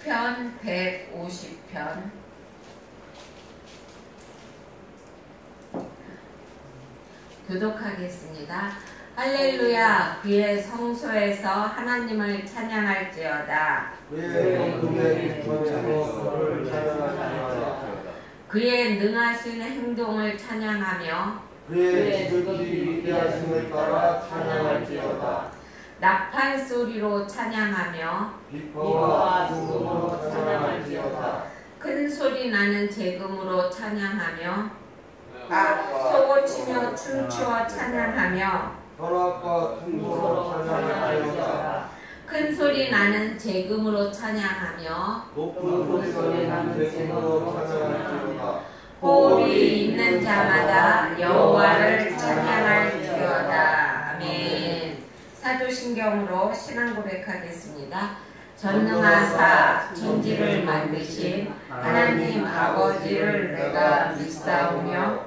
시편 150편 교독하겠습니다. 할렐루야. 그의 성소에서 하나님을 찬양할지어다. 그의 능하신 행동을 찬양하며 그의 지극히 위대하심을 따라 찬양할지어다. 나팔 소리로 찬양하며 비포와 수금으로 찬양할지어다. 큰 소리 나는 재금으로 찬양하며 소고치며 춤추어 찬양하며 허락과 춤소로 찬양할지어다. 큰 소리 나는 재금으로 찬양하며 높은 소리 나는 재금으로 찬양할지어다. 호흡이 있는 자마다 여호와를 찬양할지어다. 아멘. 사도신경으로 신앙 고백하겠습니다. 전능하사 천지를 만드신 하나님 아버지를 내가 믿사오며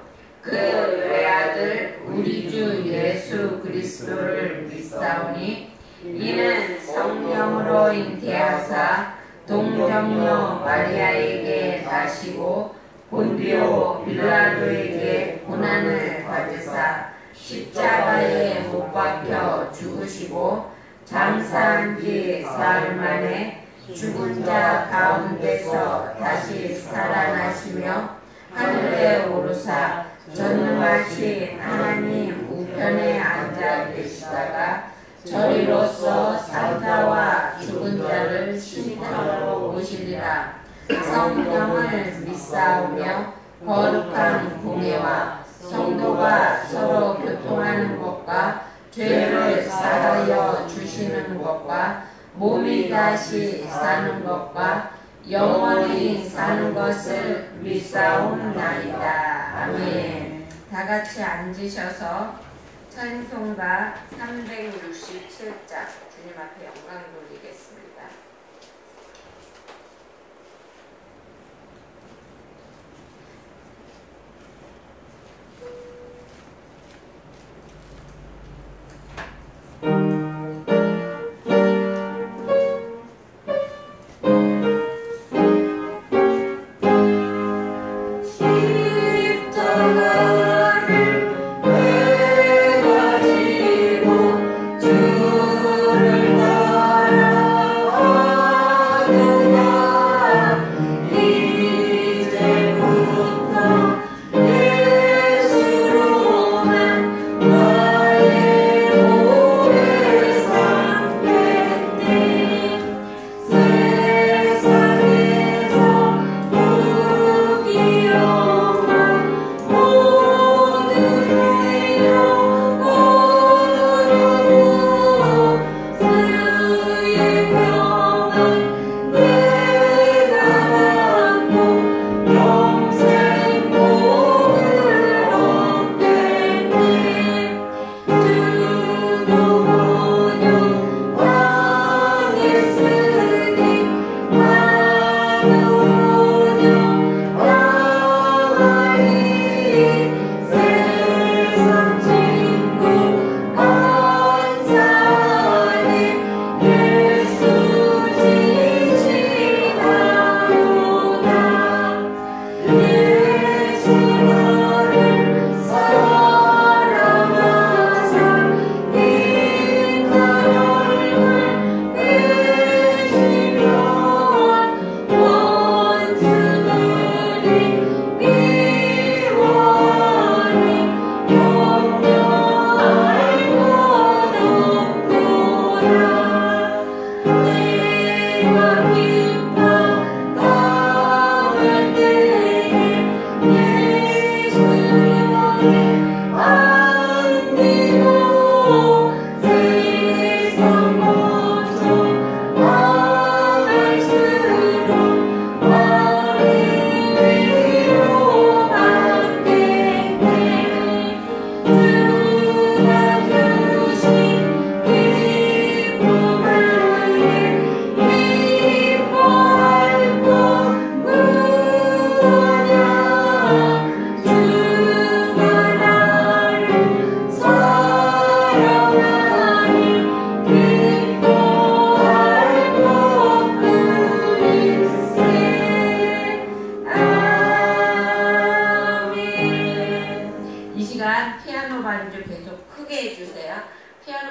그 외아들 우리 주 예수 그리스도를 믿사오니 이는 성령으로 잉태하사 동정녀 마리아에게 나시고 본디오 빌라도에게 고난을 받으사 십자가에 못 박혀 죽으시고 장사한 지 사흘 만에 죽은 자 가운데서 다시 살아나시며 하늘에 오르사 전능하신 하나님 우편에 앉아 계시다가 저리로서 산자와 죽은 자를 심판하러 오시리라. 성령을 믿사오며 거룩한 공예와 성도가 서로 교통하는 것과 죄를 사하여 주시는 것과 몸이 다시 사는 것과 영원히 사는 것을 믿사옵나이다. 아멘. 다같이 앉으셔서 찬송가 367장 주님 앞에 영광 돌리겠습니다. 주를 따라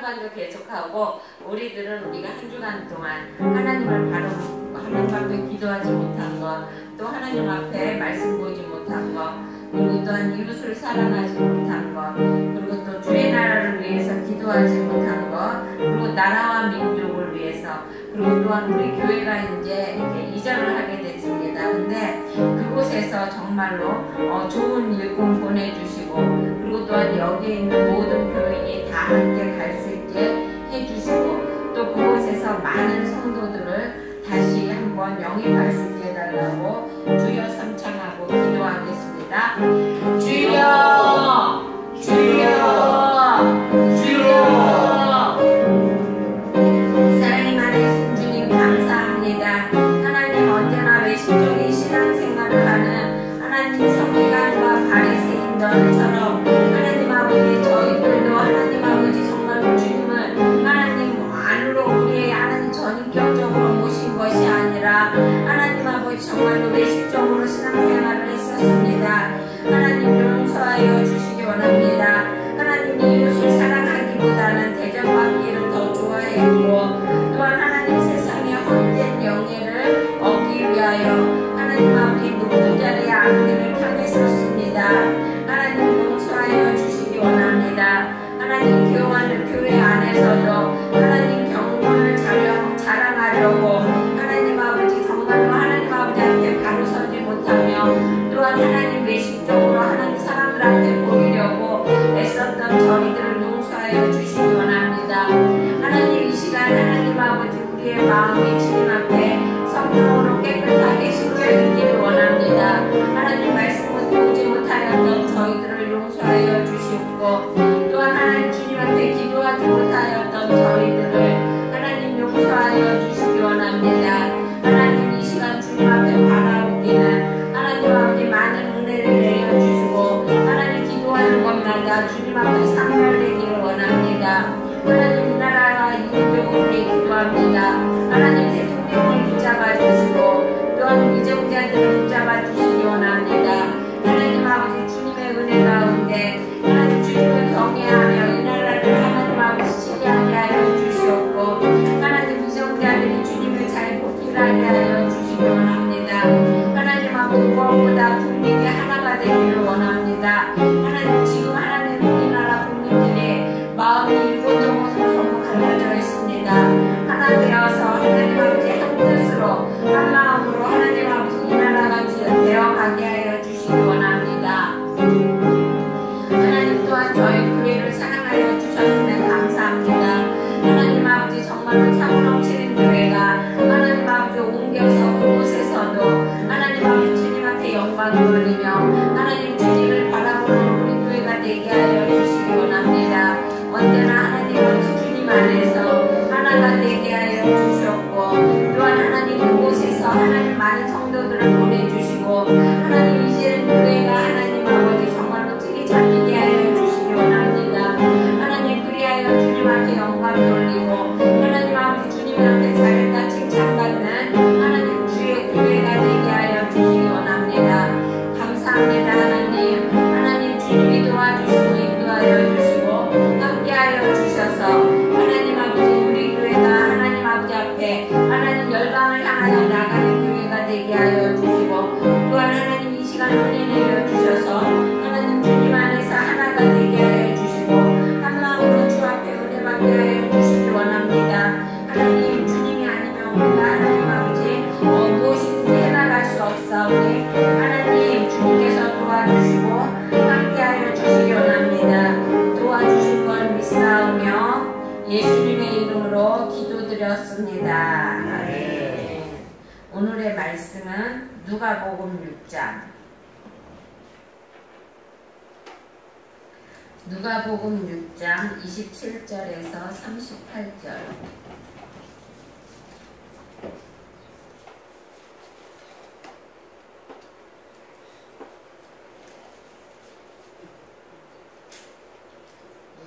주간도 계속하고 우리들은 우리가 한 주간 동안 하나님을 바로 하나님 앞에 기도하지 못한 것, 또 하나님 앞에 말씀 보지 못한 것, 그리고 또한 이웃을 사랑하지 못한 것, 그리고 또 주의 나라를 위해서 기도하지 못한 것, 그리고 나라와 민족을 위해서, 그리고 또한 우리 교회가 이제 이렇게 이전을 하게 됐습니다. 근데 그곳에서 정말로 좋은 일꾼 보내주시고, 그리고 또한 여기에 있는 모든 교인이 다 함께 갈 수 있게 해주시고, 또 그곳에서 많은 성도들을 다시 한번 영입할 수 있게 해달라고 주여 삼창하고 기도하겠습니다. 주여, 주여, 주여. 사랑이 많으신 주님 감사합니다. 하나님 언제나 외식적인 신앙생활을 하는 하나님 서기관과 바리새인들처럼 하나님 아버지 저희들도 하나님 아버지 정말로 주님을 하나님 안으로 우리의 하나님 전인격적으로 모신 것이 아니라 하나님 아버지 정말로 외식적으로 신앙생활을 했었습니다. 하나님 용서하여 주시기 원합니다. 하나님 이웃을 사랑하기보다는 대접받기를 더 좋아했고, 또한 하나님 세상의 헛된 영예를 얻기 위하여 하나님 아버지 높은 자리에 앉기를 편했었습니다. 하나님 용서하여 주시기 원합니다. 하나님 교회 안에서도 하나님 경건을 자랑하려고 하나님 아버지 정말로 하나님 아버지한테 바로 서지 못하며, 또한 하나님 외식적으로 하나님 사람들한테 보이려고 애썼던 저희들을 용서하여 주시기 원합니다. 하나님 이 시간 하나님 아버지 우리의 마음이 주님 앞에 성령으로 깨끗하게 씻겨있기를 원합니다. 하나님 말씀을 보지 못하였던 저희들을 용서하여 주시고, 또한 하나님 주님 앞에 기도하지 못하였던 저희들을 하나님 용서하여 주시기 원합니다. 하나님 이 시간 주님 앞에 바라오기는 하나님 아버지 많은 은혜를 내려주시고, 하나님 기도하는 것마다 주님 앞에 상달되기를 원합니다. 하나님 이 나라와 이 민족을 위해 기도합니다. 하나님 대통령을 붙잡아 주시고, 또한 위정자들을 붙잡아 주시기 원합니다. 하나님 아버지 주님의 은혜 가운데 하나님 주님을 경외하며 이 나라를 하나님 아버지 치리하게 하여 주시옵고, 하나님 위정자들이 주님을 잘 보필하게 하여 주시기 원합니다. 하나님 아버지 무엇보다 국민이 하나가 되기를 원합니다. 하나님 지금 하나님 우리나라 국민들이 마음이 일곱 정도로 갈라져 있습니다. 하나 되어서 하나님 아버지 한 뜻으로 한 마음으로 하나님 아버지 이 나라가 되어가게 하여 주시기 원합니다. 하나님 또한 저희 교회를 사랑하여 주셨으면 감사합니다. 하나님 아버지 정말로 차고 넘치는 교회가 하나님 아버지 옮겨서 그곳에서도 하나님 아버지 주님 앞에 영광을 돌리며 하나님 주님을 바라보는 우리 교회가 되게 하여 주시기 원합니다. 언제나 하나님 아버지 주님 안에서 하나가 되게 하여 주셨고, 또한 하나님 그곳에서 하나님 많은 성도들을 보내주시고, 하나님 이제는 교회가 하나님 아버지 정말로 특이 잡히게 하여 주시기 원합니다. 하나님 그리하여 주님 앞에 영광 돌리고 하나님 아버지 주님 앞에 잘했다 칭찬받는 하나님 주의 교회가 되게 하여 주시기 원합니다. 감사합니다. 하나님 하나님 주님이 도와주시고 인도하여 주시고 함께하여 주셔서 하나님 아버지 우리 교회가 하나님 아버지 앞에 하나님 열방을 향하여 나가는 교회가 되게 하여 주시고, 또한 하나님 이 시간 은혜 내려 주셔서 하나님 주님 안에서 하나가 되게 하여 주시고 한 마음으로 주 앞에 은혜 받게 하여 주시기 원합니다. 하나님 주님이 아니면 우리가 하나님 아버지 무엇이든지 해나갈 수 없사오니 하나님 주님께서 도와주시고 함께하여 주시기 원합니다. 도와주실 걸 믿사오며 예수님의 이름으로 기도드렸습니다. 네. 오늘의 말씀은 누가복음 6장 누가복음 6장 27절에서 38절.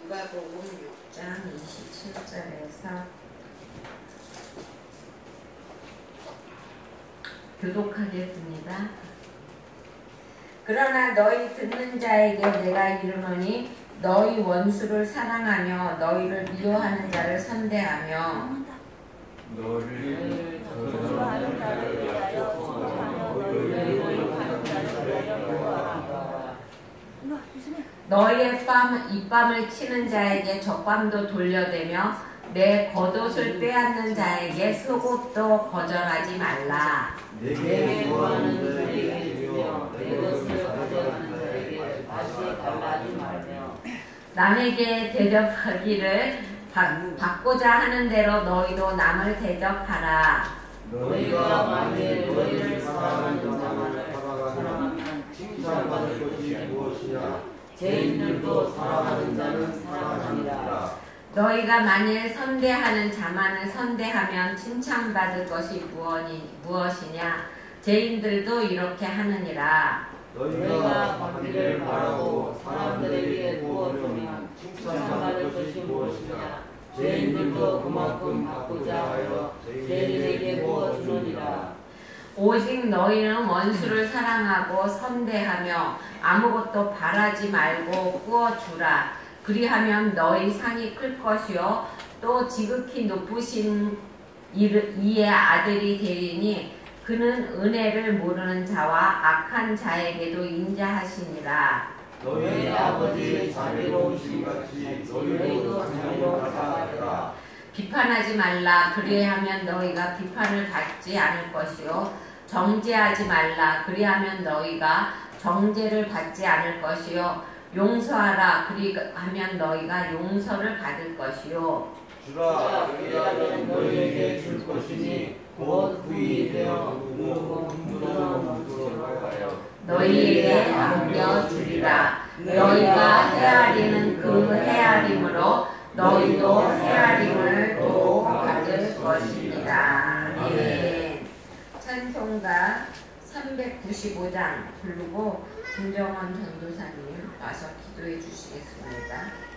누가복음 6장 27절에서 교독하겠습니다. 그러나 너희 듣는 자에게 내가 이르노니 너희 원수를 사랑하며 너희를 미워하는 자를 선대하며 너를 저주하는 자를 위하여 축복하며 너희를 모욕하는 자를 여호와하라. 너희의 입밤을 치는 자에게 적밤도 돌려대며 내 겉옷을 빼앗는 자에게 속옷도 거절하지 말라. 내게 구하는 자에게 주며 내 것을 가져가는 자에게 다시 달라지 말며 남에게 대접하기를 받고자 하는 대로 너희도 남을 대접하라. 너희가 만일 너희를 사랑하는 자만을 사랑하면 칭찬받을 것이 무엇이냐? 죄인들도 사랑하는 자는 사랑하니라. 너희가 만일 선대하는 자만을 선대하면 칭찬받을 것이 무엇이냐? 죄인들도 이렇게 하느니라. 너희가 받기를 바라고 사람들에게 구워주면 칭찬받을 것이 무엇이냐? 죄인들도 그만큼 받고자 하여 죄인에게 구워주느니라. 오직 너희는 원수를 사랑하고 선대하며 아무것도 바라지 말고 꾸어주라. 그리하면 너희 상이 클 것이요 또 지극히 높으신 이의 아들이 되리니 그는 은혜를 모르는 자와 악한 자에게도 인자하시니라. 너희 아버지의 자비로우신 같이 너희도 자비로우라. 비판하지 말라. 그리하면 너희가 비판을 받지 않을 것이요 정죄하지 말라. 그리하면 너희가 정죄를 받지 않을 것이요 용서하라. 그리하면 너희가 용서를 받을 것이요 주라. 그리하면 너희에게 줄 것이니 곧 부이 되어 묻어가요. 너희에게 안겨주리라. 너희가 헤아리는 그 헤아림으로 너희도 헤아림을 또 받을 것이니라. 아멘. 찬송가 395장 부르고 김정원 전도사님 와서 기도해 주시겠습니다.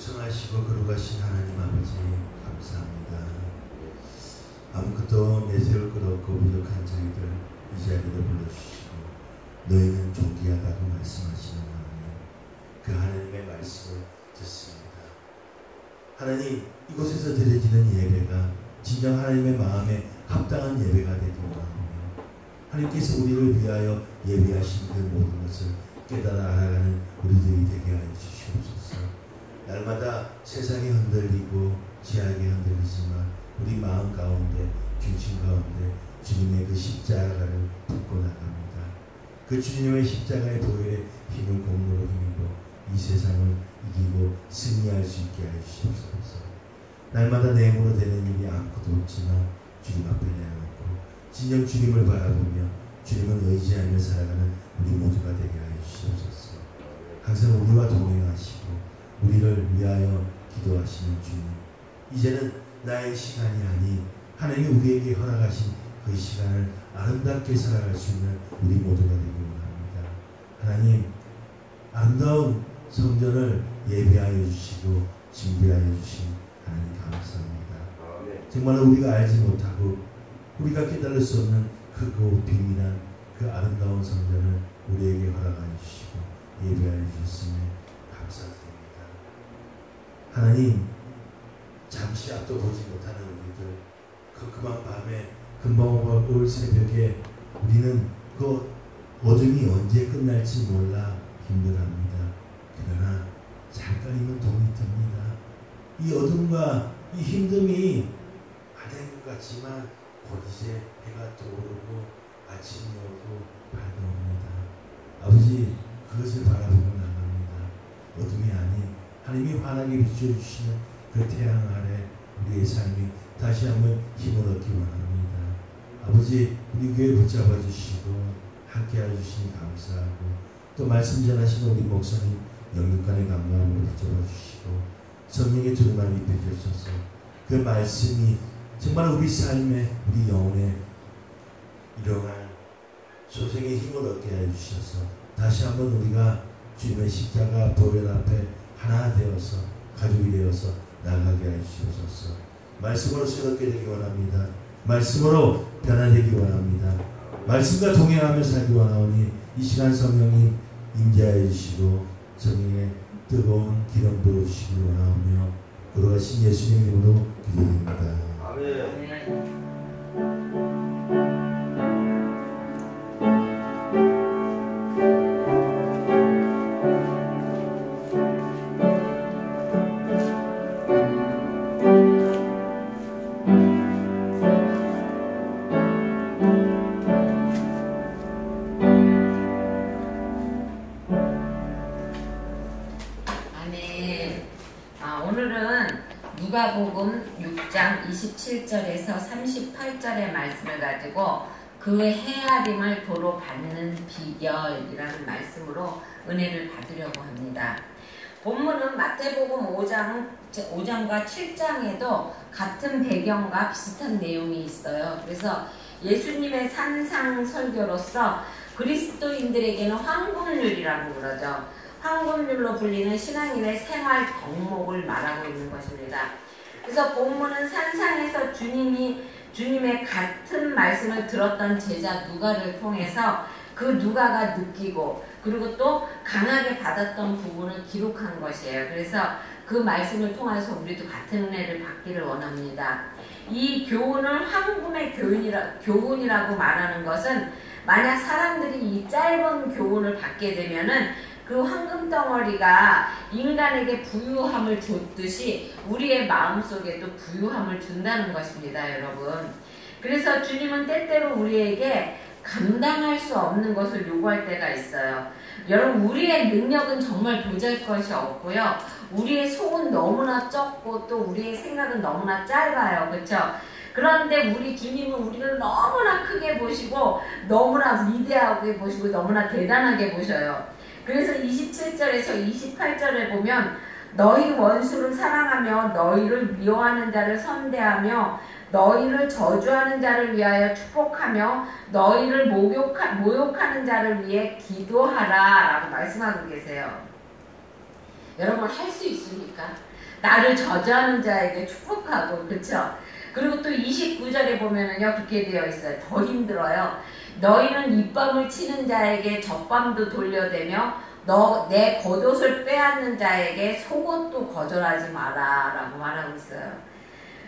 풍성하시고 거룩하신 하나님 아버지 감사합니다. 아무것도 내세울 것 없고 부족한 저희들 이 자리에 불러주시고 너희는 존귀하다고 말씀하시는 하나님, 그 하나님의 말씀을 듣습니다. 하나님, 이곳에서 드려지는 예배가 진정 하나님의 마음에 합당한 예배가 되기 원하오며, 하나님께서 우리를 위하여 예비하신 그 모든 것을 깨달아 알아가는 우리들이 되게 하여 주시옵소서. 날마다 세상에 흔들리고 지하에 흔들리지만 우리 마음 가운데, 중심 가운데 주님의 그 십자가를 붙고 나갑니다. 그 주님의 십자가의 보혈의 힘을 공로로 힘입어 이 세상을 이기고 승리할 수 있게 하여 주시옵소서. 날마다 내 힘으로 되는 일이 아무것도 없지만 주님 앞에 내어놓고 진정 주님을 바라보며 주님을 의지하며 살아가는 우리 모두가 되게 하여 주시옵소서. 항상 우리와 동행하시고 우리를 위하여 기도하시는 주님, 이제는 나의 시간이 아닌 하나님이 우리에게 허락하신 그 시간을 아름답게 살아갈 수 있는 우리 모두가 되기 원합니다. 하나님, 아름다운 성전을 예비하여 주시고 준비하여 주신 하나님 감사합니다. 정말 우리가 알지 못하고 우리가 깨달을 수 없는 크고 비밀한 그 아름다운 성전을 우리에게 허락하여 주시고 예비하여 주셨으며 감사드립니다. 하나님, 잠시 앞도 보지 못하는 우리들, 컴컴한 밤에 금방 올 새벽에 우리는 그 어둠이 언제 끝날지 몰라 힘들어합니다. 그러나 잠깐이면 동이 듭니다. 이 어둠과 이 힘듦이 안 된 것 같지만 곧 이제 해가 떠오르고 아침이 오고 밝아옵니다. 아버지, 그것을 바라보고 나갑니다. 어둠이 아닌 하나님이 환하게 비춰주시는 그 태양 아래 우리의 삶이 다시 한번 힘을 얻기 원합니다. 아버지, 우리 교회 붙잡아 주시고 함께 해주시니 감사하고, 또 말씀 전하시는 우리 목사님 영육간의 감동함으로 붙잡아 주시고 성령의 두루마리 입혀주셔서 그 말씀이 정말 우리 삶에, 우리 영혼에 일어날 소생의 힘을 얻게 해주셔서 다시 한번 우리가 주님의 십자가 보혈 앞에 하나 되어서 가족이 되어서 나가게 해주셔서 말씀으로 새롭게 되기 원합니다. 말씀으로 변화되기 원합니다. 말씀과 동행하며 살기 원하오니 이 시간 성령님 임재하여 주시고 성령의 뜨거운 기름 부어주시기 원하오며 거룩하신 예수님 이름으로 기도드립니다. 아멘. 누가복음 6장 27절에서 38절의 말씀을 가지고 그 헤아림을 도로 받는 비결이라는 말씀으로 은혜를 받으려고 합니다. 본문은 마태복음 5장과 7장에도 같은 배경과 비슷한 내용이 있어요. 그래서 예수님의 산상 설교로서 그리스도인들에게는 황금률이라고 그러죠. 황금률로 불리는 신앙인의 생활 덕목을 말하고 있는 것입니다. 그래서 본문은 산상에서 주님의 같은 말씀을 들었던 제자 누가를 통해서 그 누가가 느끼고 그리고 또 강하게 받았던 부분을 기록한 것이에요. 그래서 그 말씀을 통해서 우리도 같은 은혜를 받기를 원합니다. 이 교훈을 황금의 교훈이라고 말하는 것은 만약 사람들이 이 짧은 교훈을 받게 되면은 그 황금 덩어리가 인간에게 부유함을 줬듯이 우리의 마음속에도 부유함을 준다는 것입니다, 여러분. 그래서 주님은 때때로 우리에게 감당할 수 없는 것을 요구할 때가 있어요. 여러분, 우리의 능력은 정말 보잘것이 없고요. 우리의 속은 너무나 적고 또 우리의 생각은 너무나 짧아요. 그렇죠? 그런데 우리 주님은 우리를 너무나 크게 보시고 너무나 위대하게 보시고 너무나 대단하게 보셔요. 그래서 27절에서 28절에 보면 너희 원수를 사랑하며 너희를 미워하는 자를 선대하며 너희를 저주하는 자를 위하여 축복하며 너희를 모욕하는 자를 위해 기도하라 라고 말씀하고 계세요. 여러분, 할 수 있습니까? 나를 저주하는 자에게 축복하고, 그쵸? 그리고 또 29절에 보면은요, 그렇게 되어 있어요. 더 힘들어요. 너희는 입밤을 치는 자에게 젖밤도 돌려대며 내 겉옷을 빼앗는 자에게 속옷도 거절하지 마라 라고 말하고 있어요.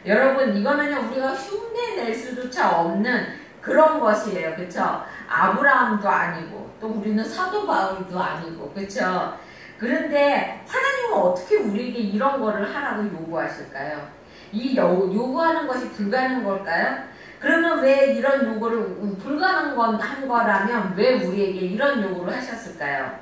여러분, 이거는요, 우리가 흉내낼 수조차 없는 그런 것이에요. 그쵸? 아브라함도 아니고 또 우리는 사도 바울도 아니고, 그쵸? 그런데 하나님은 어떻게 우리에게 이런 거를 하라고 요구하실까요? 이 요구하는 것이 불가능한 걸까요? 그러면 왜 이런 요구를 불가능한 거라면 왜 우리에게 이런 요구를 하셨을까요?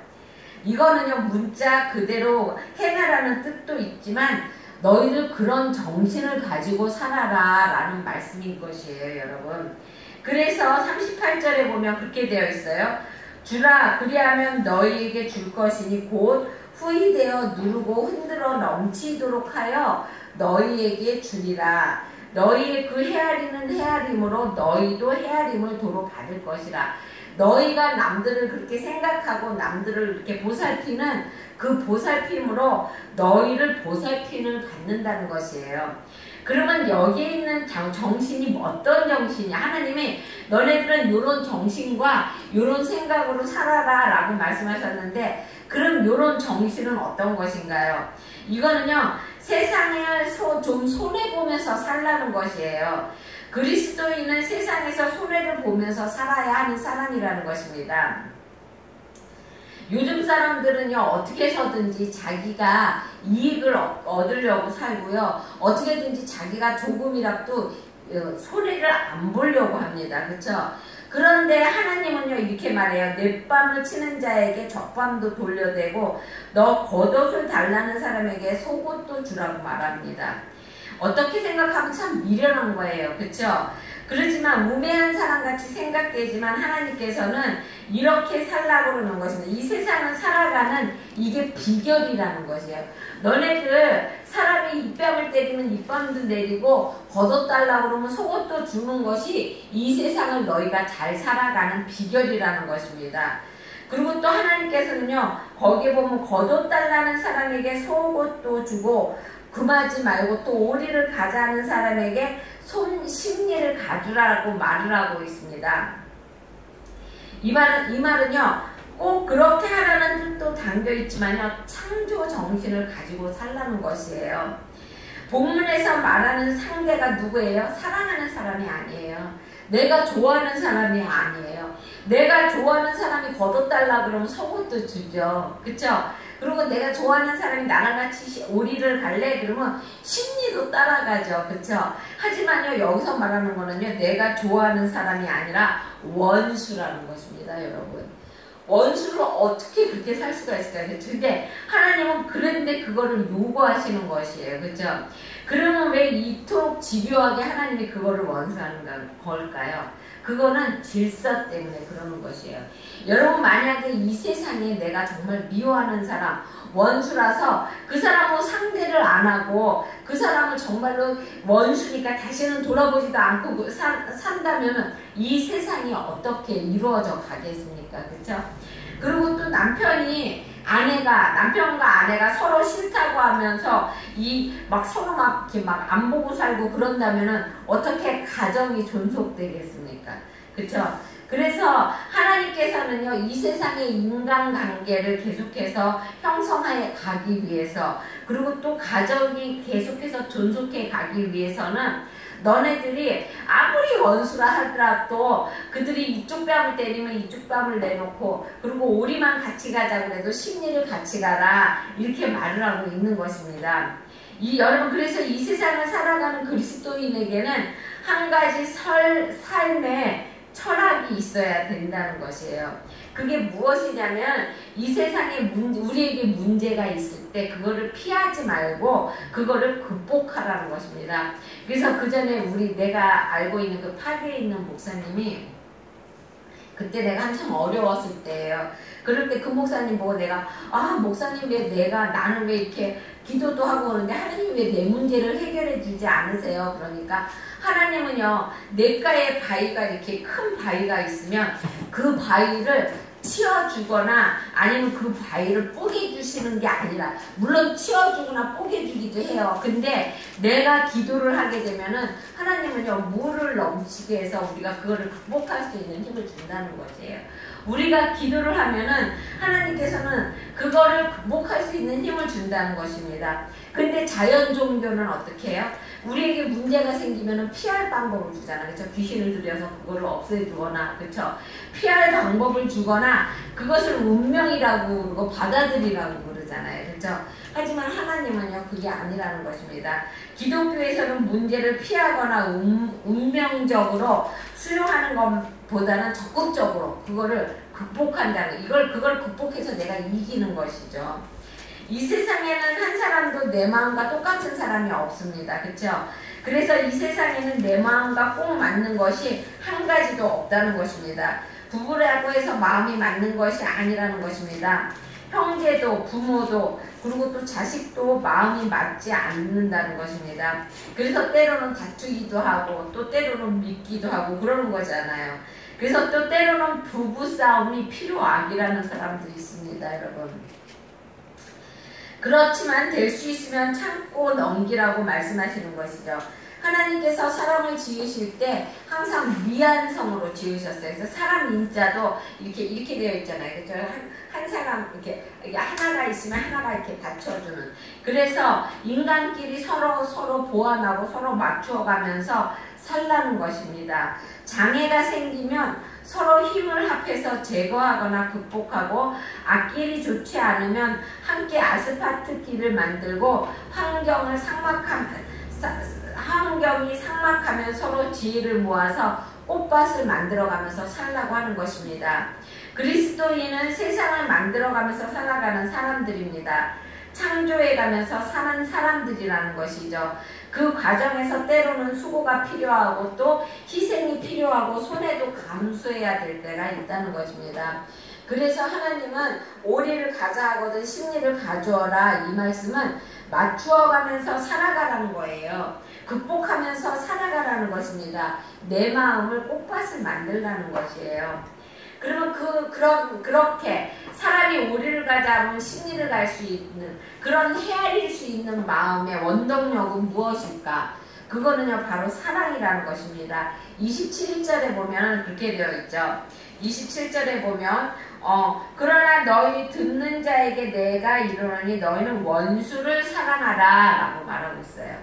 이거는요, 문자 그대로 행하라는 뜻도 있지만 너희들 그런 정신을 가지고 살아라 라는 말씀인 것이에요, 여러분. 그래서 38절에 보면 그렇게 되어 있어요. 주라, 그리하면 너희에게 줄 것이니 곧 후히되어 누르고 흔들어 넘치도록 하여 너희에게 주리라. 너희의 그 헤아리는 헤아림으로 너희도 헤아림을 도로 받을 것이라. 너희가 남들을 그렇게 생각하고 남들을 이렇게 보살피는 그 보살핌으로 너희를 보살핌을 받는다는 것이에요. 그러면 여기에 있는 정신이 어떤 정신이냐? 하나님이 너네들은 이런 정신과 이런 생각으로 살아라 라고 말씀하셨는데, 그럼 이런 정신은 어떤 것인가요? 이거는요, 세상을 좀 손해보면서 살라는 것이에요. 그리스도인은 세상에서 손해를 보면서 살아야 하는 사람이라는 것입니다. 요즘 사람들은요, 어떻게 해서든지 자기가 이익을 얻으려고 살고요, 어떻게든지 자기가 조금이라도 손해를 안 보려고 합니다. 그쵸? 그런데 하나님은요, 이렇게 말해요. 넷밤을 치는 자에게 젖밤도 돌려대고 너 겉옷을 달라는 사람에게 속옷도 주라고 말합니다. 어떻게 생각하면 참 미련한 거예요. 그쵸? 그렇지만 우매한 사람같이 생각되지만 하나님께서는 이렇게 살라고 그러는 것입니다. 이 세상은 살아가는 이게 비결이라는 것이에요. 너네들 사람이 입뺨을 때리면 입밤도 내리고 겉옷 달라고 그러면 속옷도 주는 것이 이 세상을 너희가 잘 살아가는 비결이라는 것입니다. 그리고 또 하나님께서는요, 거기에 보면 겉옷 달라는 사람에게 속옷도 주고 금하지 말고 또 오리를 가자는 사람에게 심리를 가주라고 말을 하고 있습니다. 이 말은요, 꼭 그렇게 하라는 뜻도 담겨 있지만요, 창조 정신을 가지고 살라는 것이에요. 본문에서 말하는 상대가 누구예요? 사랑하는 사람이 아니에요. 내가 좋아하는 사람이 아니에요. 내가 좋아하는 사람이 겉옷 달라 그러면 속옷도 주죠. 그쵸? 그리고 내가 좋아하는 사람이 나랑 같이 오리를 갈래? 그러면 심리도 따라가죠. 그쵸? 하지만요, 여기서 말하는 거는요, 내가 좋아하는 사람이 아니라 원수라는 것입니다, 여러분. 원수를 어떻게 그렇게 살 수가 있을까요? 그쵸? 근데 하나님은 그런데 그거를 요구하시는 것이에요. 그쵸? 그러면 왜 이토록 집요하게 하나님이 그거를 원수하는 걸까요? 그거는 질서 때문에 그러는 것이에요. 여러분, 만약에 이 세상에 내가 정말 미워하는 사람, 원수라서 그 사람하고 상대를 안 하고 그 사람을 정말로 원수니까 다시는 돌아보지도 않고 산다면 이 세상이 어떻게 이루어져 가겠습니까? 그쵸? 그리고 또 남편과 아내가 서로 싫다고 하면서 서로 이렇게 안 보고 살고 그런다면은 어떻게 가정이 존속되겠습니까? 그쵸? 그래서 하나님께서는요, 이 세상의 인간관계를 계속해서 형성해 가기 위해서, 그리고 또 가정이 계속해서 존속해 가기 위해서는 너네들이 아무리 원수라 하더라도 그들이 이쪽 뺨을 때리면 이쪽 뺨을 내놓고, 그리고 오리만 같이 가자 그래도 심리를 같이 가라, 이렇게 말을 하고 있는 것입니다. 여러분, 그래서 이 세상을 살아가는 그리스도인에게는 한 가지 삶의 철학이 있어야 된다는 것이에요. 그게 무엇이냐면, 이 세상에 우리에게 문제가 있을 때 그거를 피하지 말고 그거를 극복하라는 것입니다. 그래서 그 전에 내가 알고 있는 그 파리에 있는 목사님이, 그때 내가 한참 어려웠을 때예요. 그럴 때 그 목사님 보고 내가, 목사님 나는 왜 이렇게 기도도 하고 그러는데 하나님 왜 내 문제를 해결해 주지 않으세요? 그러니까 하나님은요, 냇가에 바위가 이렇게 큰 바위가 있으면 그 바위를 치워주거나 아니면 그 과일을 뽀개주시는 게 아니라, 물론 치워주거나 뽀개주기도 해요. 근데 내가 기도를 하게 되면은 하나님은요, 물을 넘치게 해서 우리가 그거를 극복할 수 있는 힘을 준다는 것이에요. 우리가 기도를 하면은 하나님께서는 그거를 극복할 수 있는 힘을 준다는 것입니다. 근데 자연 종교는 어떻게 해요? 우리에게 문제가 생기면은 피할 방법을 주잖아요. 그렇죠? 귀신을 들여서 그거를 없애주거나, 그렇죠? 피할 방법을 주거나 그것을 운명이라고 그러고 받아들이라고 그러잖아요. 그렇죠? 하지만 하나님은요, 그게 아니라는 것입니다. 기독교에서는 문제를 피하거나 운명적으로 수용하는 것보다는 적극적으로 그거를 극복한다는, 그걸 극복해서 내가 이기는 것이죠. 이 세상에는 한 사람도 내 마음과 똑같은 사람이 없습니다. 그렇죠? 그래서 이 세상에는 내 마음과 꼭 맞는 것이 한 가지도 없다는 것입니다. 부부라고 해서 마음이 맞는 것이 아니라는 것입니다. 형제도 부모도 그리고 또 자식도 마음이 맞지 않는다는 것입니다. 그래서 때로는 다투기도 하고 또 때로는 믿기도 하고 그러는 거잖아요. 그래서 또 때로는 부부싸움이 필요악이라는 사람도 있습니다. 여러분. 그렇지만 될 수 있으면 참고 넘기라고 말씀하시는 것이죠. 하나님께서 사람을 지으실 때 항상 미안성으로 지으셨어요. 그래서 사람 인자도 이렇게 되어 있잖아요. 그렇죠? 한 사람 이게 하나가 있으면 하나가 이렇게 받쳐주는. 그래서 인간끼리 서로 보완하고 서로 맞추어가면서 살라는 것입니다. 장애가 생기면 서로 힘을 합해서 제거하거나 극복하고, 앞길이 좋지 않으면 함께 아스팔트 길을 만들고 환경이 삭막하면 서로 지혜를 모아서 꽃밭을 만들어가면서 살라고 하는 것입니다. 그리스도인은 세상을 만들어가면서 살아가는 사람들입니다. 창조해가면서 사는 사람들이라는 것이죠. 그 과정에서 때로는 수고가 필요하고 또 희생이 필요하고 손해도 감수해야 될 때가 있다는 것입니다. 그래서 하나님은 오리를 가자 하거든 심리를 가져오라, 이 말씀은 맞추어가면서 살아가라는 거예요. 극복하면서 살아가라는 것입니다. 내 마음을 꽃밭을 만들라는 것이에요. 그러면 그렇게 사람이 오리를 가자 하면 심리를 갈 수 있는, 그런 헤아릴 수 있는 마음의 원동력은 무엇일까? 그거는요, 바로 사랑이라는 것입니다. 27절에 보면 그렇게 되어 있죠. 27절에 보면 그러나 너희 듣는 자에게 내가 이르노니 너희는 원수를 사랑하라 라고 말하고 있어요.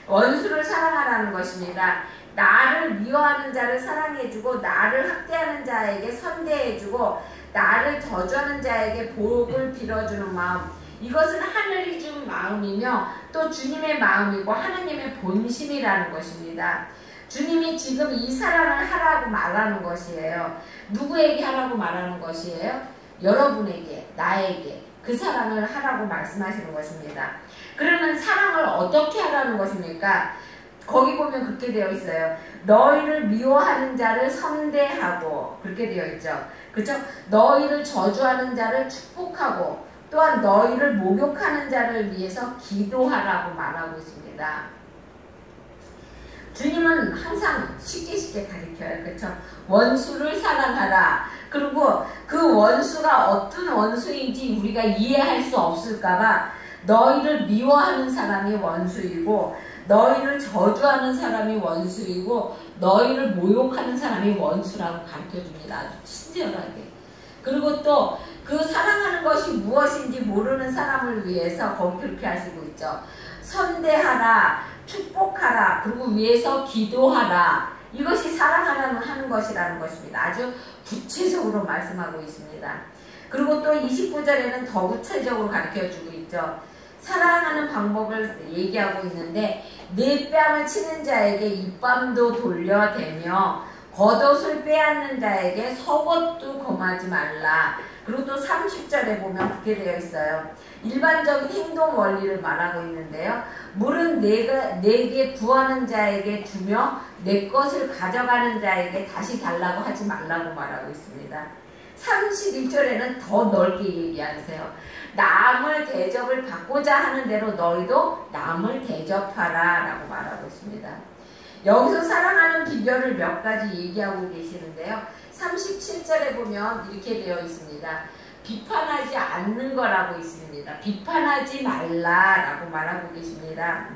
원수를 사랑하라는 것입니다. 나를 미워하는 자를 사랑해주고 나를 학대하는 자에게 선대해주고 나를 저주하는 자에게 복을 빌어주는 마음, 이것은 하늘이 준 마음이며 또 주님의 마음이고 하나님의 본심이라는 것입니다. 주님이 지금 이 사랑을 하라고 말하는 것이에요. 누구에게 하라고 말하는 것이에요? 여러분에게, 나에게 그 사랑을 하라고 말씀하시는 것입니다. 그러면 사랑을 어떻게 하라는 것입니까? 거기 보면 그렇게 되어 있어요. 너희를 미워하는 자를 선대하고, 그렇게 되어 있죠. 그렇죠? 너희를 저주하는 자를 축복하고 또한 너희를 목욕하는 자를 위해서 기도하라고 말하고 있습니다. 주님은 항상 쉽게 가르쳐요. 그렇죠? 원수를 사랑하라. 그리고 그 원수가 어떤 원수인지 우리가 이해할 수 없을까봐 너희를 미워하는 사람이 원수이고 너희를 저주하는 사람이 원수이고 너희를 모욕하는 사람이 원수라고 가르쳐줍니다. 아주 친절하게. 그리고 또 그 사랑하는 것이 무엇인지 모르는 사람을 위해서 거기 그렇게 하시고 있죠. 선대하라, 축복하라, 그리고 위해서 기도하라. 이것이 사랑하는 것이라는 것입니다. 아주 구체적으로 말씀하고 있습니다. 그리고 또 29절에는 더 구체적으로 가르쳐주고 있죠. 사랑하는 방법을 얘기하고 있는데 내 뺨을 치는 자에게 입밤도 돌려대며 겉옷을 빼앗는 자에게 속옷도 검하지 말라. 그리고 또 30절에 보면 그렇게 되어 있어요. 일반적인 행동 원리를 말하고 있는데요. 물은 내게 구하는 자에게 주며 내 것을 가져가는 자에게 다시 달라고 하지 말라고 말하고 있습니다. 31절에는 더 넓게 얘기하세요. 남을 대접을 받고자 하는 대로 너희도 남을 대접하라 라고 말하고 있습니다. 여기서 사랑하는 비결을 몇 가지 얘기하고 계시는데요. 37절에 보면 이렇게 되어 있습니다. 비판하지 않는 거라고 있습니다. 비판하지 말라라고 말하고 계십니다.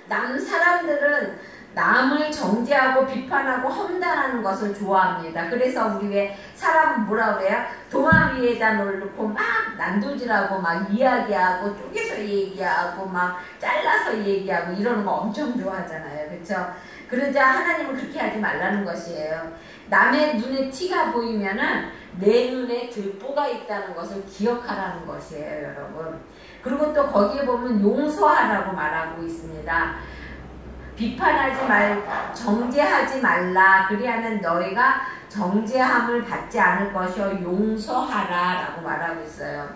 남 사람들은 남을 정죄하고 비판하고 험담하는 것을 좋아합니다. 그래서 우리 왜 사람은 뭐라 그래요? 도마 위에다 놓고 막 난도질하고 막 이야기하고 쪼개서 얘기하고 막 잘라서 얘기하고 이러는 거 엄청 좋아하잖아요. 그렇죠? 그러자 하나님은 그렇게 하지 말라는 것이에요. 남의 눈에 티가 보이면은 내 눈에 들보가 있다는 것을 기억하라는 것이에요, 여러분. 그리고 또 거기에 보면 용서하라고 말하고 있습니다. 비판하지 정죄하지 말라. 그리하면 너희가 정죄함을 받지 않을 것이요 용서하라 라고 말하고 있어요.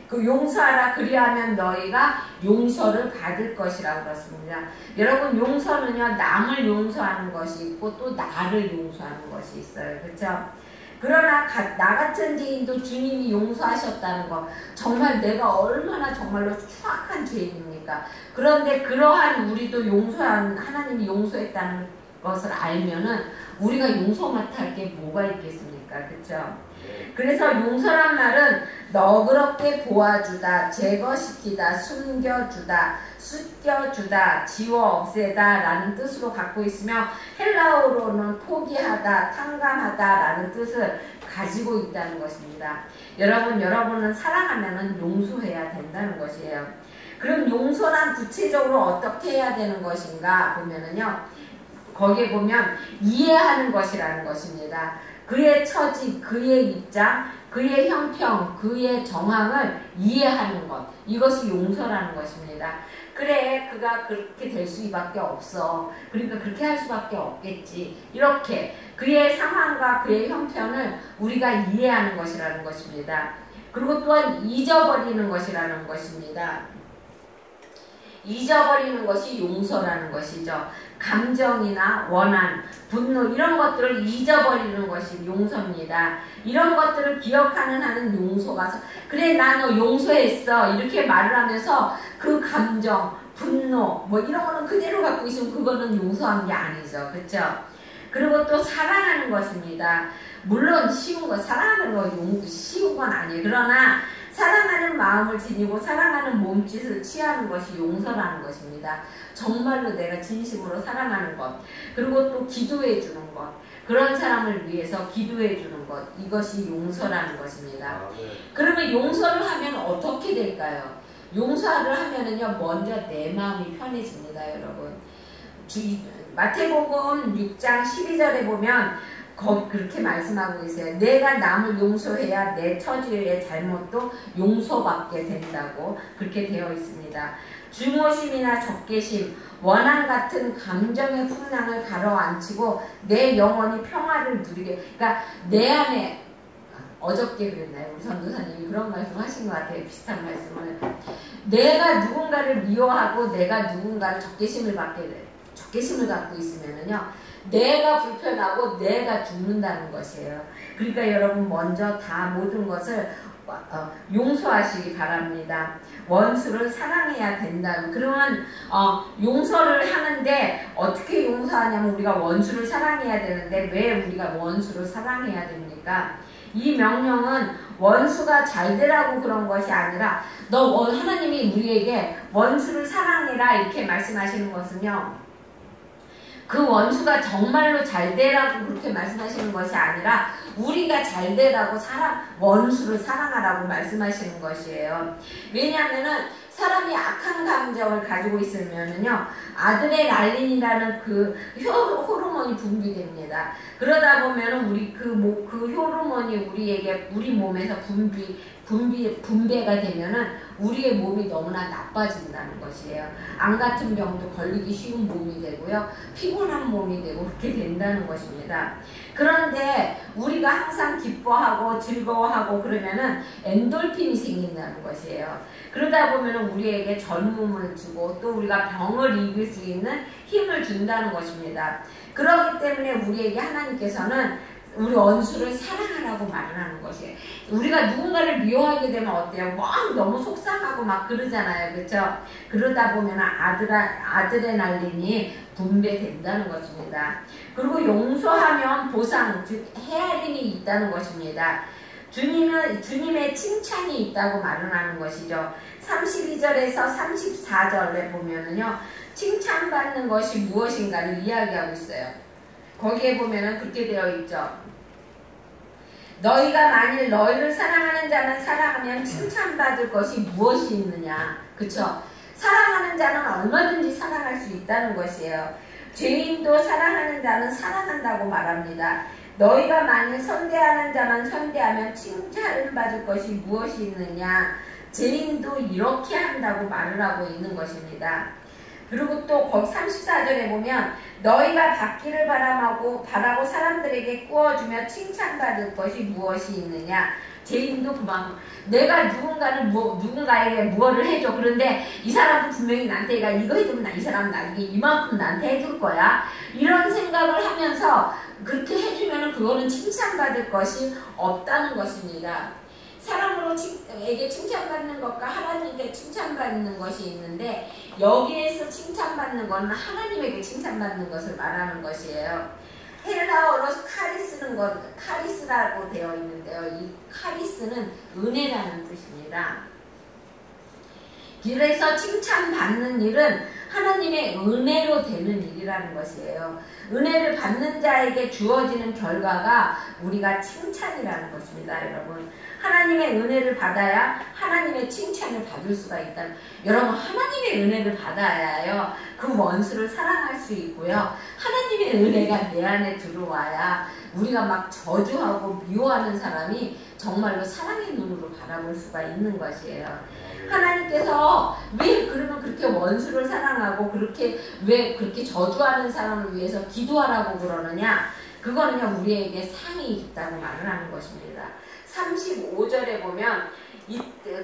그 용서하라 그리하면 너희가 용서를 받을 것이라고 그렇습니다. 여러분 용서는요 남을 용서하는 것이 있고 또 나를 용서하는 것이 있어요. 그렇죠? 그러나 나 같은 죄인도 주님이 용서하셨다는 거 정말 내가 얼마나 정말로 추악한 죄인입니까? 그런데 그러한 우리도 하나님이 용서했다는 것을 알면은 우리가 용서 못할 게 뭐가 있겠습니까? 그렇죠? 그래서 용서란 말은 너그럽게 보아주다, 제거시키다, 숨겨주다, 숫겨주다, 지워 없애다 라는 뜻으로 갖고 있으며 헬라어로는 포기하다, 탕감하다 라는 뜻을 가지고 있다는 것입니다. 여러분은 사랑하면 용서해야 된다는 것이에요. 그럼 용서란 구체적으로 어떻게 해야 되는 것인가 보면은요, 거기에 보면 이해하는 것이라는 것입니다. 그의 처지, 그의 입장, 그의 형평, 그의 정황을 이해하는 것. 이것이 용서라는 것입니다. 그래, 그가 그렇게 될 수밖에 없어. 그러니까 그렇게 할 수밖에 없겠지. 이렇게 그의 상황과 그의 형편을 우리가 이해하는 것이라는 것입니다. 그리고 또한 잊어버리는 것이라는 것입니다. 잊어버리는 것이 용서라는 것이죠. 감정이나 원한, 분노 이런 것들을 잊어버리는 것이 용서입니다. 이런 것들을 기억하는 하는 용서가 그래 나 너 용서했어 이렇게 말을 하면서 그 감정, 분노 뭐 이런 거는 그대로 갖고 있으면 그거는 용서한 게 아니죠. 그렇죠? 그리고 또 사랑하는 것입니다. 물론 쉬운 거 사랑하는 거 쉬운 건 아니에요. 그러나 사랑하는 마음을 지니고 사랑하는 몸짓을 취하는 것이 용서라는 것입니다. 정말로 내가 진심으로 사랑하는 것, 그리고 또 기도해 주는 것, 그런 사람을 위해서 기도해 주는 것, 이것이 용서라는 것입니다. 그러면 용서를 하면 어떻게 될까요? 용서를 하면은요, 먼저 내 마음이 편해집니다, 여러분. 마태복음 6장 12절에 보면 그렇게 말씀하고 계세요. 내가 남을 용서해야 내 처지의 잘못도 용서받게 된다고 그렇게 되어 있습니다. 중호심이나 적개심, 원한 같은 감정의 풍랑을 가라앉히고 내 영혼이 평화를 누리게. 그러니까 내 안에 어저께 그랬나요? 우리 전도사님이 그런 말씀 하신 것 같아요. 비슷한 말씀을. 내가 누군가를 미워하고 내가 누군가를 적개심을 갖고 있으면은요. 내가 불편하고 내가 죽는다는 것이에요. 그러니까 여러분 먼저 다 모든 것을 용서하시기 바랍니다. 원수를 사랑해야 된다. 그러면 용서를 하는데 어떻게 용서하냐면 우리가 원수를 사랑해야 되는데 왜 우리가 원수를 사랑해야 됩니까? 이 명령은 원수가 잘 되라고 그런 것이 아니라 하나님이 우리에게 원수를 사랑해라 이렇게 말씀하시는 것은요. 그 원수가 정말로 잘 되라고 그렇게 말씀하시는 것이 아니라 우리가 잘 되라고 원수를 사랑하라고 말씀하시는 것이에요. 왜냐하면은 사람이 악한 감정을 가지고 있으면은요, 아드레날린이라는 그 호르몬이 분비됩니다. 그러다 보면은 그 호르몬이 우리 몸에서 분배가 되면은 우리의 몸이 너무나 나빠진다는 것이에요. 암 같은 병도 걸리기 쉬운 몸이 되고요. 피곤한 몸이 되고 그렇게 된다는 것입니다. 그런데 우리가 항상 기뻐하고 즐거워하고 그러면은 엔돌핀이 생긴다는 것이에요. 그러다 보면은 우리에게 젊음을 주고 또 우리가 병을 이길 수 있는 힘을 준다는 것입니다. 그렇기 때문에 우리에게 하나님께서는 우리 원수를 사랑하라고 말을 하는 것이에요. 우리가 누군가를 미워하게 되면 어때요? 막 너무 속상하고 막 그러잖아요. 그렇죠? 그러다 보면 아드레날린이 분배된다는 것입니다. 그리고 용서하면 보상, 즉 헤아림이 있다는 것입니다. 주님의 칭찬이 있다고 말을 하는 것이죠. 32절에서 34절에 보면은요, 칭찬받는 것이 무엇인가를 이야기하고 있어요. 거기에 보면은 그렇게 되어 있죠. 너희가 만일 너희를 사랑하는 자만 사랑하면 칭찬받을 것이 무엇이 있느냐. 그쵸? 사랑하는 자는 얼마든지 사랑할 수 있다는 것이에요. 죄인도 사랑하는 자는 사랑한다고 말합니다. 너희가 만일 선대하는 자만 선대하면 칭찬을 받을 것이 무엇이 있느냐. 죄인도 이렇게 한다고 말을 하고 있는 것입니다. 그리고 또 거기 34절에 보면 너희가 받기를 바라고 사람들에게 꾸어주며 칭찬받을 것이 무엇이 있느냐. 죄인도 그만 내가 누군가에게 무엇을 해줘. 그런데 이 사람도 분명히 나한테 이거 해주면 이 사람은 나에게 이만큼 나한테 해줄 거야. 이런 생각을 하면서 그렇게 해주면 그거는 칭찬받을 것이 없다는 것입니다. 사람에게 칭찬받는 것과 하나님께 칭찬받는 것이 있는데 여기에서 칭찬받는 것은 하나님에게 칭찬받는 것을 말하는 것이에요. 헬라어로 카리스라고 되어 있는데요. 이 카리스는 은혜라는 뜻입니다. 그래서 칭찬받는 일은 하나님의 은혜로 되는 일이라는 것이에요. 은혜를 받는 자에게 주어지는 결과가 우리가 칭찬이라는 것입니다. 여러분, 하나님의 은혜를 받아야 하나님의 칭찬을 받을 수가 있다. 여러분, 하나님의 은혜를 받아야요 그 원수를 사랑할 수 있고요, 하나님의 은혜가 내 안에 들어와야 우리가 막 저주하고 미워하는 사람이 정말로 사랑의 눈으로 바라볼 수가 있는 것이에요. 하나님께서 왜 그러면 그렇게 원수를 사랑하고 왜 그렇게 저주하는 사람을 위해서 기도하라고 그러느냐? 그거는요, 우리에게 상이 있다고 말을 하는 것입니다. 35절에 보면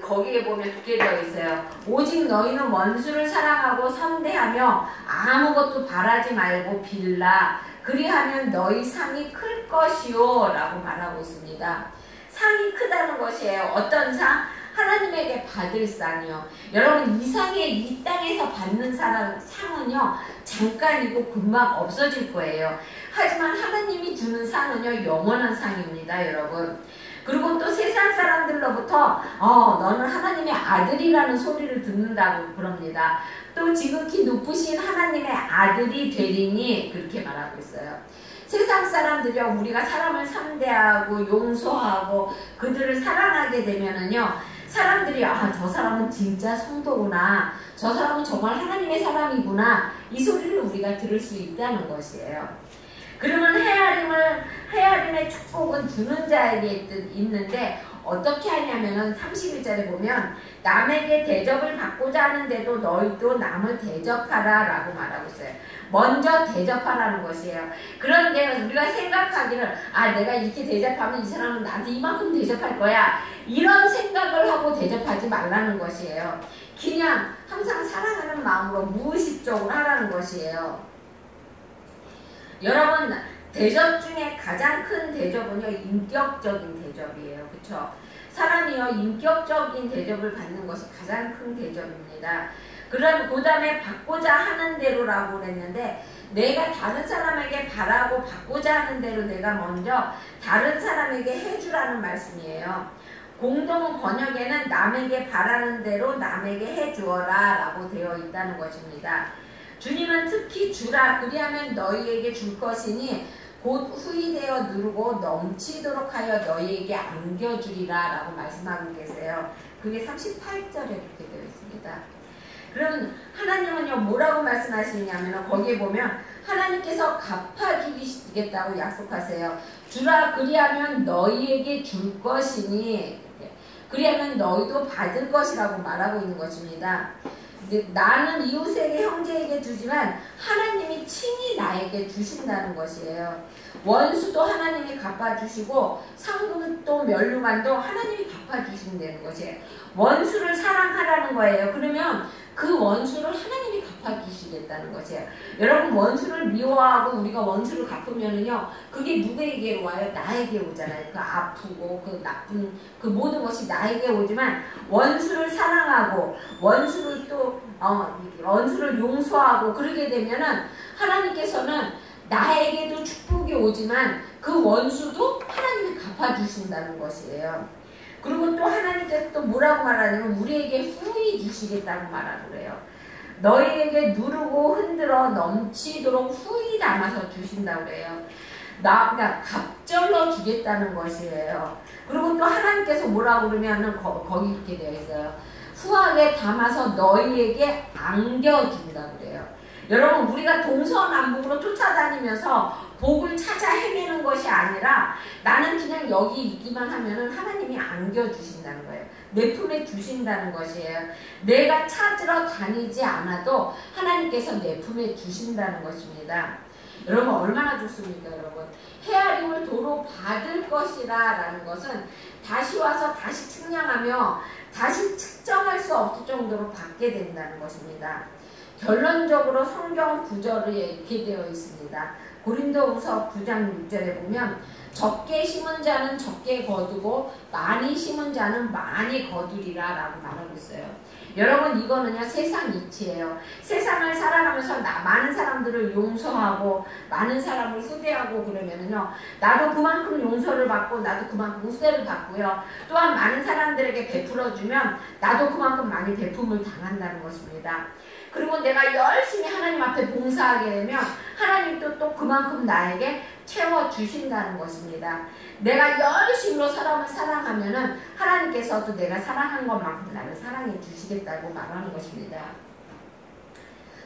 거기에 보면 그렇게 되어 있어요. 오직 너희는 원수를 사랑하고 선대하며 아무것도 바라지 말고 빌라. 그리하면 너희 상이 클 것이요 라고 말하고 있습니다. 상이 크다는 것이에요. 어떤 상? 하나님에게 받을 상이요. 여러분, 이 땅에서 받는 상은요 잠깐이고 금방 없어질 거예요. 하지만 하나님이 주는 상은요 영원한 상입니다, 여러분. 그리고 또 세상 사람들로부터 너는 하나님의 아들이라는 소리를 듣는다고 그럽니다. 또 지극히 높으신 하나님의 아들이 되리니 그렇게 말하고 있어요. 세상 사람들이요, 우리가 사람을 상대하고 용서하고 그들을 사랑하게 되면은요, 사람들이 저 사람은 진짜 성도구나, 저 사람은 정말 하나님의 사람이구나, 이 소리를 우리가 들을 수 있다는 것이에요. 그러면 헤아림의 축복은 주는 자에게 있는데 어떻게 하냐면은 31절에 보면 남에게 대접을 받고자 하는데도 너희도 남을 대접하라 라고 말하고 있어요. 먼저 대접하라는 것이에요. 그런데 우리가 생각하기를 내가 이렇게 대접하면 이 사람은 나한테 이만큼 대접할 거야, 이런 생각을 하고 대접하지 말라는 것이에요. 그냥 항상 사랑하는 마음으로 무의식적으로 하라는 것이에요. 여러분, 대접 중에 가장 큰 대접은요 인격적인 대접이에요. 그쵸? 사람이요 인격적인 대접을 받는 것이 가장 큰 대접입니다. 그 다음에 받고자 하는 대로라고 그랬는데, 내가 다른 사람에게 바라고 받고자 하는 대로 내가 먼저 다른 사람에게 해주라는 말씀이에요. 공동 번역에는 남에게 바라는 대로 남에게 해주어라 라고 되어 있다는 것입니다. 주님은 특히 주라, 그리하면 너희에게 줄 것이니 곧 후이되어 누르고 넘치도록 하여 너희에게 안겨주리라 라고 말씀하고 계세요. 그게 38절에 그렇게 되어 있습니다. 그럼 하나님은요 뭐라고 말씀하시냐면, 거기에 보면 하나님께서 갚아주시겠다고 약속하세요. 주라, 그리하면 너희에게 줄 것이니, 그리하면 너희도 받을 것이라고 말하고 있는 것입니다. 나는 이웃에게, 형제에게 주지만 하나님이 친히 나에게 주신다는 것이에요. 원수도 하나님이 갚아주시고 상금도 멸류관도 하나님이 갚아주신다는 것이에요. 원수를 사랑하라는 거예요. 그러면 그 원수를 하나님이 갚아주시겠다는 것이에요. 여러분 원수를 미워하고 우리가 원수를 갚으면은요 그게 누구에게 와요? 나에게 오잖아요. 그 아프고 그 나쁜 그 모든 것이 나에게 오지만 원수를 사랑하고 원수를 또 원수를 용서하고 그러게 되면은 하나님께서는 나에게도 축복이 오지만 그 원수도 하나님이 갚아주신다는 것이에요. 그리고 또 하나님께서 또 뭐라고 말하냐면 우리에게 후히 주시겠다고 말하고 그래요. 너희에게 누르고 흔들어 넘치도록 후히 담아서 주신다고 그래요. 그러니까 갑절로 주겠다는 것이에요. 그리고 또 하나님께서 뭐라고 그러면은 거기 이렇게 되어 있어요. 후하게 담아서 너희에게 안겨준다고 그래요. 여러분 우리가 동서남북으로 쫓아다니면서 복을 찾아 헤매는 것이 아니라 나는 그냥 여기 있기만 하면은 하나님이 안겨주신다는 거예요. 내 품에 주신다는 것이에요. 내가 찾으러 다니지 않아도 하나님께서 내 품에 주신다는 것입니다. 여러분 얼마나 좋습니까 여러분. 헤아림을 도로 받을 것이라 라는 것은 다시 와서 다시 측량하며 다시 측정할 수 없을 정도로 받게 된다는 것입니다. 결론적으로 성경 구절에 이렇게 되어 있습니다. 고린도후서 9장 6절에 보면 적게 심은 자는 적게 거두고 많이 심은 자는 많이 거두리라 라고 말하고 있어요. 여러분 이거는요 세상 이치예요. 세상을 살아가면서 많은 사람들을 용서하고 많은 사람을 후대하고 그러면은요 나도 그만큼 용서를 받고 나도 그만큼 후대를 받고요 또한 많은 사람들에게 베풀어주면 나도 그만큼 많이 베품을 당한다는 것입니다. 그리고 내가 열심히 하나님 앞에 봉사하게 되면 하나님도 또 그만큼 나에게 채워주신다는 것입니다. 내가 열심으로 사람을 사랑하면은 하나님께서도 내가 사랑한 것만큼 나를 사랑해 주시겠다고 말하는 것입니다.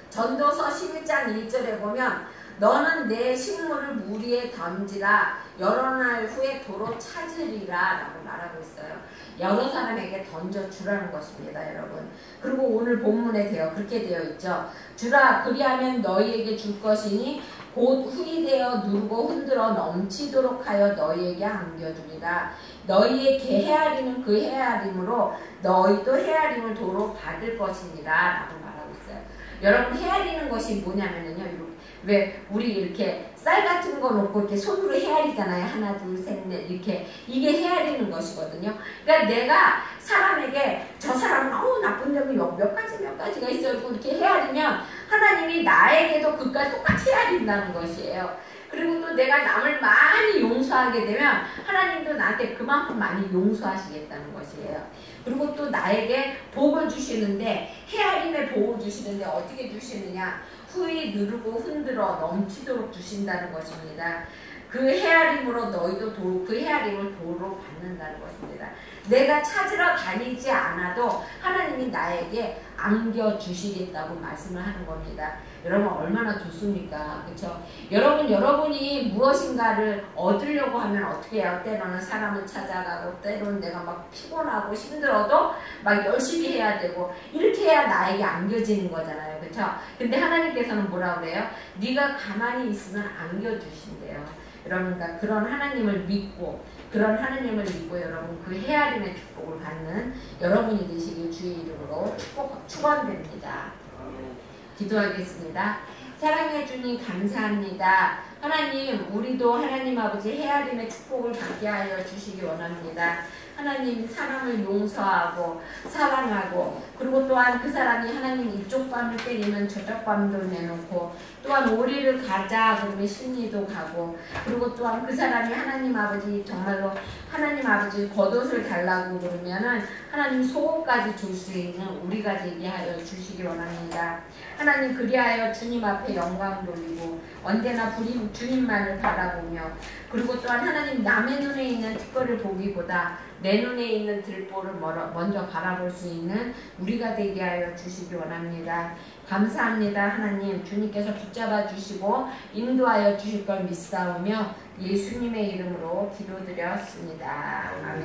전도서 11장 1절에 보면 너는 내 식물을 물 위에 던지라 여러 날 후에 도로 찾으리라 라고 말하고 있어요. 여러 사람에게 던져주라는 것입니다 여러분. 그리고 오늘 본문에 그렇게 되어 있죠. 주라 그리하면 너희에게 줄 것이니 곧 후히 되어 누르고 흔들어 넘치도록 하여 너희에게 안겨주리라. 너희의 헤아리는 그 헤아림으로 너희도 헤아림을 도로 받을 것이니라 라고 말하고 있어요. 여러분 헤아리는 것이 뭐냐면요 왜 우리 이렇게 쌀 같은 거 놓고 이렇게 손으로 헤아리잖아요. 하나 둘 셋 넷 이렇게 이게 헤아리는 것이거든요. 그러니까 내가 사람에게 저 사람은 나쁜 점이 몇 가지가 있어요. 이렇게 헤아리면 하나님이 나에게도 그까지 똑같이 헤아린다는 것이에요. 그리고 또 내가 남을 많이 용서하게 되면 하나님도 나한테 그만큼 많이 용서하시겠다는 것이에요. 그리고 또 나에게 복을 주시는데 헤아림에 복을 주시는데 어떻게 주시느냐 후히 누르고 흔들어 넘치도록 주신다는 것입니다. 그 헤아림으로 너희도 그 헤아림을 도로 받는다는 것입니다. 내가 찾으러 다니지 않아도 하나님이 나에게 안겨주시겠다고 말씀을 하는 겁니다. 여러분 얼마나 좋습니까? 그렇죠? 여러분이 무엇인가를 얻으려고 하면 어떻게 해요? 때로는 사람을 찾아가고 때로는 내가 막 피곤하고 힘들어도 막 열심히 해야 되고 이렇게 해야 나에게 안겨지는 거잖아요. 그렇죠? 근데 하나님께서는 뭐라고 그래요? 네가 가만히 있으면 안겨주신대요. 여러분 그러니까 그런 하나님을 믿고 여러분 그 헤아림의 축복을 받는 여러분이 되시길 주의 이름으로 축원됩니다. 기도하겠습니다. 사랑해 주님 감사합니다. 하나님 우리도 하나님 아버지 헤아림의 축복을 받게 하여 주시기 원합니다. 하나님 사람을 용서하고 사랑하고 그리고 또한 그 사람이 하나님 이쪽 밤을 때리면 저쪽 밤도 내놓고 또한 오리를 가자 그러면 심리도 가고 그리고 또한 그 사람이 하나님 아버지 정말로 하나님 아버지 겉옷을 달라고 그러면은 하나님 속옷까지 줄 수 있는 우리가 되게 하여 주시기 원합니다. 하나님 그리하여 주님 앞에 영광 돌리고 언제나 주님만을 바라보며 그리고 또한 하나님 남의 눈에 있는 티끌을 보기보다 내 눈에 있는 들보를 먼저 바라볼 수 있는 우리가 되게 하여 주시기 원합니다. 감사합니다. 하나님 주님께서 붙잡아 주시고 인도하여 주실 걸 믿사오며 예수님의 이름으로 기도드렸습니다. 아멘.